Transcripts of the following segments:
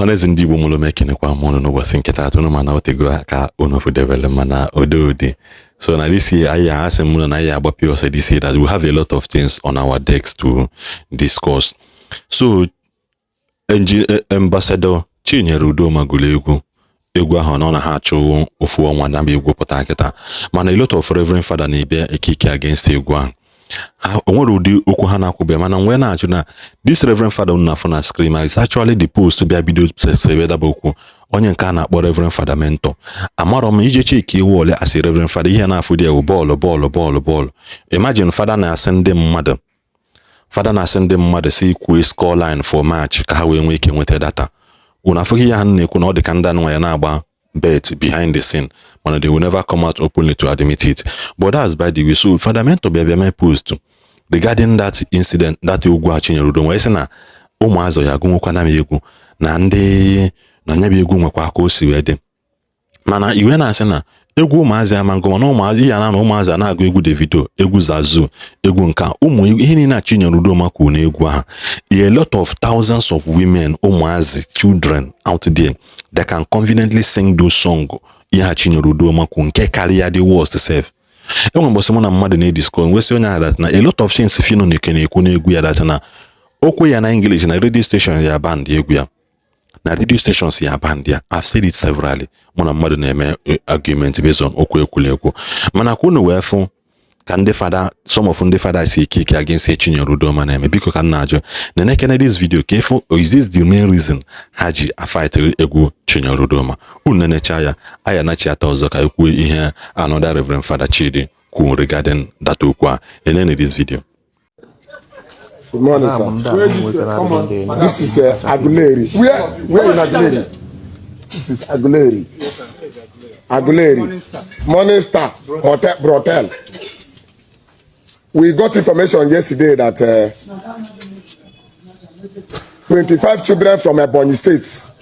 Honest in Igbo mulo making kwa mono no was in keta no man out go ka ono for development na ododi. So now this year I ask him na ya about say this year that we have a lot of things on our decks to discuss. So Ambassador Chinyere Udoma'S egwu ahụ na ha achụ ofu ọnwa na egwu pụta nkịta mana a lot of Rev Father na-ebe ekike against egwu ahụ onwere ụdị okwu ha na-akwụbe mana mgbe na-achụ na this Rev Father na afọ na scream is actually the post bịa bido sebedaba okwu onye nke a na-akpọ Rev Father mentor amarọ m ije chike iwu ole asị Rev Father ihe na-afụ dị ewu bọọlụ imagine Father na-asị ndị mmadụ si kwuo score line for match ka ha wee nwee ike nweta data una afụghị ya ha na-ekwu na ọ dị ka ndị anụnwa ya na-agba bet behind the scene but they will never come out openly to admit it. But that's by the way. So Father Mento be my post regarding that incident that Ugwa Chinyere Udoma'S say na ụmụazụ ya agụnwekwa na egwu na ndị na nya bụ egwu nwekwa aka o si wee dị mana iwe na-asị na egwu ụmụazị amango mana ụmụazị ya na ụmụazị na-agụ egwu Davido egwu Zazu egwu nka ụmụ ihe niile Chinyere Udoma'S kwuru na egwu ha a lot of thousands of women ụmụazị children out there that can conveniently sing those songs ihe Chinyere Udoma'S kwuru nke karịa the worst self enwe mgbọsị mụ na mmadụ na-edisco nwesị onye adat na a lot of things fino na-ekwu na egwu ya dat na okwu ya na English na radio station ya band egwu ya na radio stations ya band ya I've said it severally mụ na mmadụ na-eme argument based on okwu ekwurekwu mana kwunu wee fụ ka ndị fada some of ndị fada si ikike against Chinyere Udoma'S na-eme biko ka nna ajụ na nekene this video ka efu is this the main reason ha ji fight egwu Chinyere Udoma'S unu necha ya aya nachi ata ọzọ ka ekwu ihe another Rev Father Chidi kwuru regarding that okwu a enene this video. Good morning, sir. Where is this? Come on. This is Aguleri. Where in Aguleri? This is Aguleri. Aguleri. Morning Star Hotel. We got information yesterday that 25 children from Ebonyi State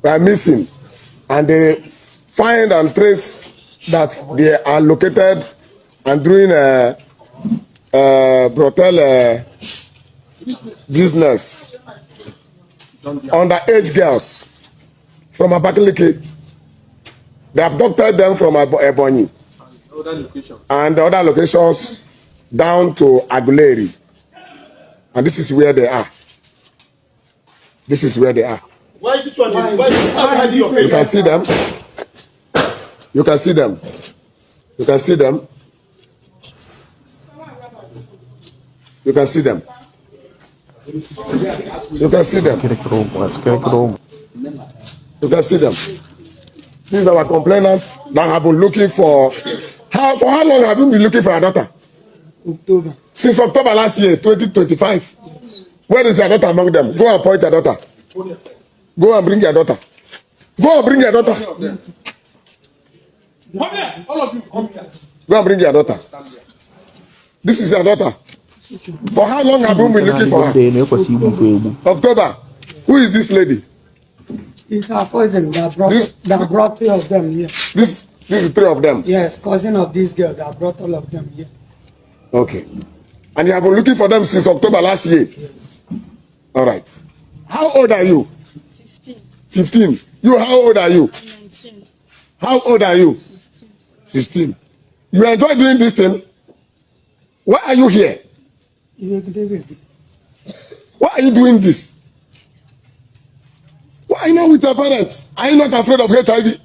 were missing, and they find and trace that they are located and doing brothel business. Underage girls from Abakaliki. They abducted them from Ebonyi and the other locations down to Aguleri, and this is where they are. This is where they are. Why this one? Why you can see them. You can see them. You can see them. You can see them. You can see them. You can see them. These are our complainants that have been looking for. For how long have you been looking for a daughter? October. Since October last year, 2025. Where is your daughter among them? Go and point your daughter. Go and bring your daughter. Go and bring your daughter. All of you come here. Go and bring your daughter. This is your daughter. For how long have you been looking for her? October. Who is this lady? It's her cousin that brought three of them here. This is three of them? Yes, cousin of this girl that brought all of them here. Okay. And you have been looking for them since October last year? Yes. All right. How old are you? 15. 15. You, how old are you? 19. How old are you? 16. 16. You enjoy doing this thing? Why are you here? Why are you doing this? Why are you not with your parents? Are you not afraid of HIV?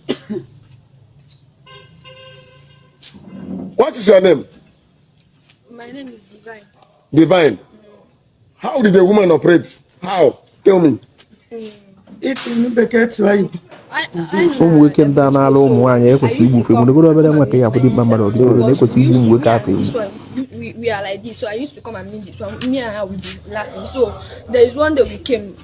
What is your name? My name is Divine. Divine. How did the woman operate? How? Tell me. ụmụ nwoke ndị a na-alụ ụmụ nwaanyị ekwesịghị igbufe mụ n'obodo obere nwa ka ya bụ dị mkpa mmadụ ọdịnihu na-ekwesịghị igbu ụmụ nwoke afọ We are like this, so I used to come and meet this one. Me and her would be laughing. So there is one day we came,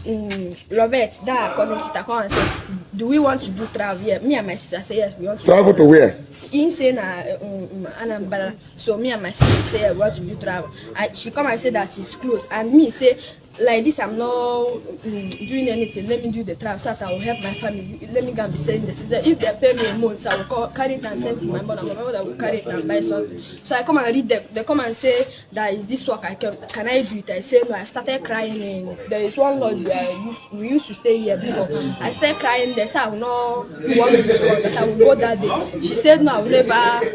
Robert, that cousin sister, come and said, "Do we want to do travel?" Yeah, me and my sister say yes, we want to travel to where? Insane, Anambra. So me and my sister say yeah, we want to do travel. She come and say that it's close, and me say like this, I'm not doing anything. Let me do the trial so that I will help my family. Let me go and be saying this. If they pay me a month, I will carry it and send to my mother. My mother will carry it and buy something. So I come and read them. They come and say that is this work can I do it? I say no. I started crying. There is one lodge where we used to stay here before. I started crying. They said I will not work this work, that I will go that day. She said no, I will never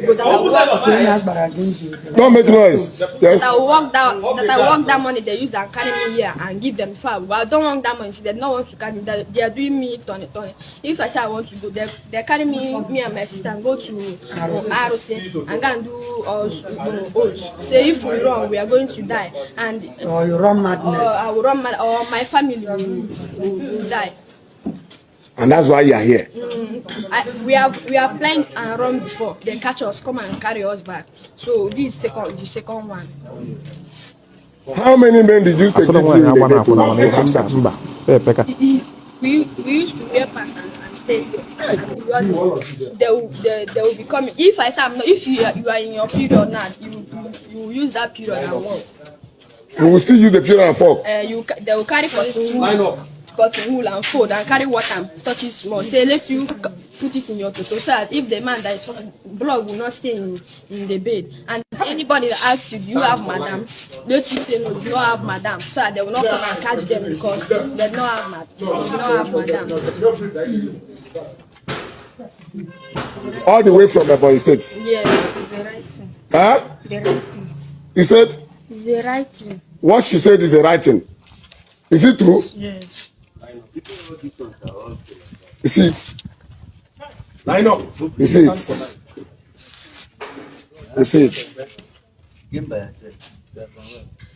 go. That I will work. Don't make noise. Yes. That I will work that money they use and carry me here and give them far. But I don't want that money. She did not want to carry me. They are doing me turn. If I say I want to go, they carry me and my sister and go to ROC and go and do oath. Say if we run, we are going to die. And Or you run madness. I will run mad, or my family will die. And that's why you are here. We have planned and run before. They catch us, come and carry us back. So this is the second one. How many men did you take with you in the day to have sex with? We used to wear pants and stay here. They will be coming. If I say I'm not, if you are in your period now, you will use that period and walk. We will still use the period and fork. They will carry cotton wool and fold and carry water and touch it small. Say let you put it in your toto so that if the man dies, blood will not stay in the bed. And anybody that asks you, do you have madam? Let you say no, you don't have madam, so that they will not come and catch them because they don't have madam. All the way from the Ebonyi State. Yeah, the right thing. Huh? The right thing. You said The right thing. what she said is the right thing. Is it true? Yes. You see it? Line up. You see it? You see it?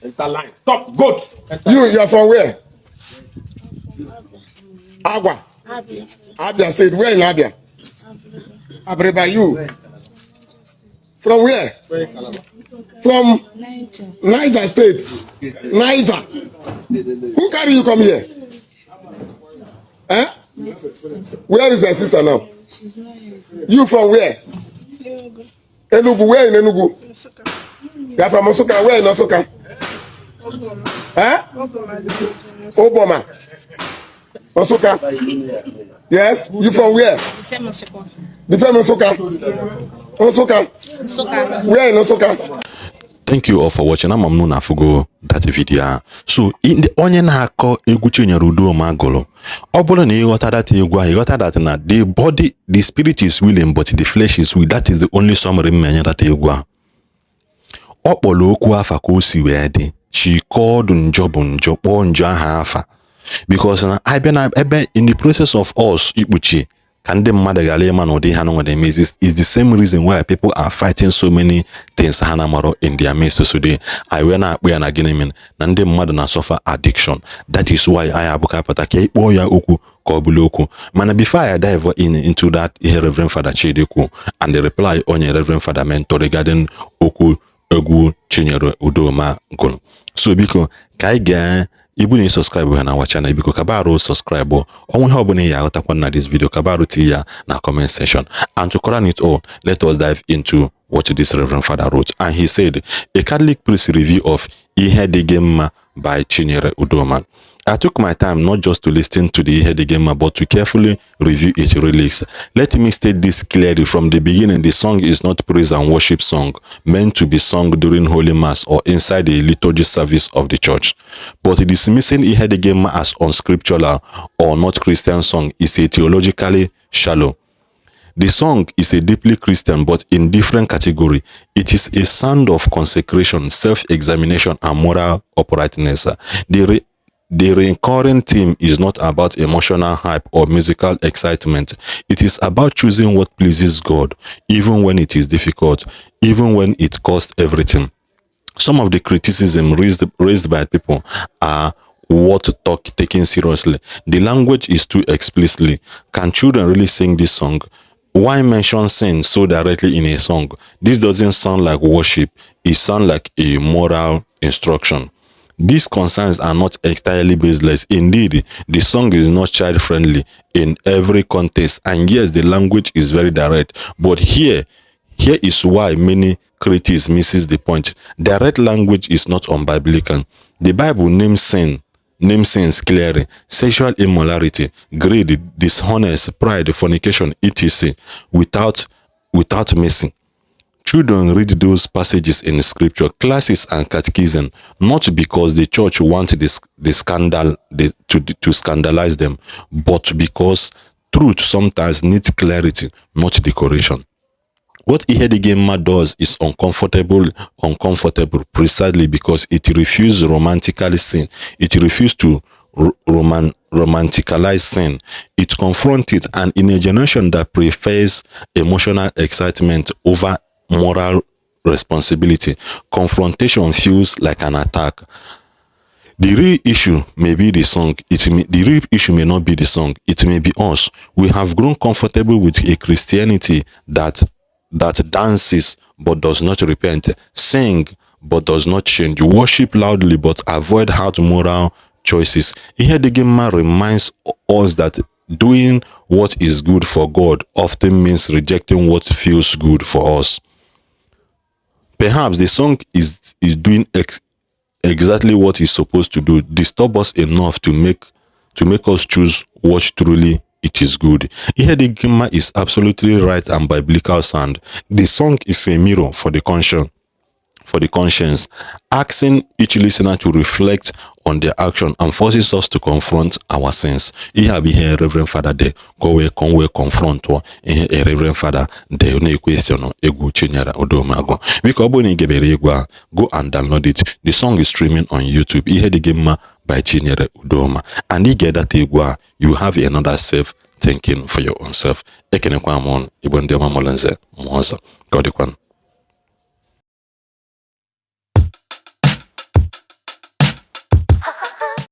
Enter line. Stop. Good. You are from where? Agua. Abia State. Where in Abia? Abreba. You? From where? From Niger State. Niger. Who carry you come here? Eh? Where is your sister now? She's not here. You from where? Enugu. Where in Enugu? You are from Osoka. Where in Osoka? Eh? Obama. Osoka. Yes. You from where? The same Osoka. The famous Osoka. Osoka. Where in Osoka? Thank you all for watching. I'm known afugo that video. So in the onye na-akọ egwu Chinyere Udoma gụrụ, ọ bụrụ na ịghọta that egwu ahụ, ịghọta that na the body, the spirit is willing but the flesh is weak. That is the only summary mmenya that egwu ahụ. Ọ kpọrọ okwu afa ka o si wee dị. Chikọọdụ njọ bụ njọ, kpọọ njọ aha afa. Because na abịa na ebe in the process of us ikpuchi ka ndị mmadụ ghara ịma na ụdị ha na nwere eme is the same reason why people are fighting so many things ha na-amaro in their midst today. I wee na-akpọ ya na gịnị men na ndị mmadụ na suffer addiction. That is why I abụka pụta ka ịkpọọ ya okwu ka ọ bụla okwu. Mana before I dive into that ihe Rev Father Chidekwu and the reply onye Rev Father mentor regarding okwu egwu Chinyere Udoma gụrụ. So biko ka anyị gaa Ibu ni subscribe ha na our channel biko kabaru subscribe onwe ihe obuna ya aghọtakwa na this video kabaru ti ya na comment section. And to crown it all, let us dive into what this Reverend Father wrote. And he said, a Catholic priest review of Ihe Di Gi Nma by Chinyere Udoma'S. I took my time not just to listen to the Ihe Di Gi Nma but to carefully review its lyrics. Let me state this clearly from the beginning: the song is not praise and worship song meant to be sung during Holy Mass or inside the liturgy service of the church. But dismissing Ihe Di Gi Nma as unscriptural or not Christian song is a theologically shallow. The song is a deeply Christian but in different category. It is a sound of consecration, self-examination and moral uprightness. The recurring theme is not about emotional hype or musical excitement. It is about choosing what pleases God, even when it is difficult, even when it costs everything. Some of the criticism raised by people are worth taking seriously. The language is too explicitly. Can children really sing this song? Why mention sin so directly in a song? This doesn't sound like worship. It sounds like a moral instruction. These concerns are not entirely baseless. Indeed, the song is not child-friendly in every context, and yes, the language is very direct. But here is why many critics misses the point. Direct language is not unbiblical. The Bible names sin name sins clearly: sexual immorality, greed, dishonest, pride, fornication, etc. without mercy. Children read those passages in scripture, classes and catechism, not because the church wants to scandalize them, but because truth sometimes needs clarity, not decoration. What Ihe Di Gi Nma does is uncomfortable precisely because it refuses romantically sin. It refuses to romanticalize sin. It confronts it, and in a generation that prefers emotional excitement over moral responsibility, confrontation feels like an attack. The real issue may be the song. The real issue may not be the song. It may be us. We have grown comfortable with a Christianity that dances but does not repent, sing but does not change, worship loudly but avoid hard moral choices. Ihe Di Gi Nma reminds us that doing what is good for God often means rejecting what feels good for us. Perhaps the song is doing exactly what it's supposed to do, disturb us enough to make us choose what truly it is good. Ihe Di Gi Nma is absolutely right and biblical sound. The song is a mirror for the conscience, asking each listener to reflect on their action and forces us to confront our sins. Ihe bụ ihe Rev Father de wee confront ihe Rev Father de na-ekwesịrị egwu Chinyere Udoma'S. Biko ọ bụrụ na ị gebere egwu a, go and download it. The song is streaming on YouTube. Ihe Di Gi Nma by Chinyere Udoma'S. And you get that egwu a, you have another self thinking for your own self. Ekenekwa m Igbo ndị ọma mụrụ nze mmụọ ọzọ. Ka ọ dịkwanụ.